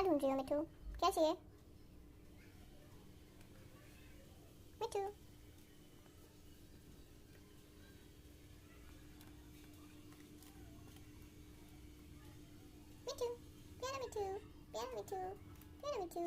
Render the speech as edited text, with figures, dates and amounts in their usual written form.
ढूंढ रही हो मिठू? क्या चाहिए मिठू? मिठू, प्यारा मिठू, प्यारा मिठू, प्यारा मिठू।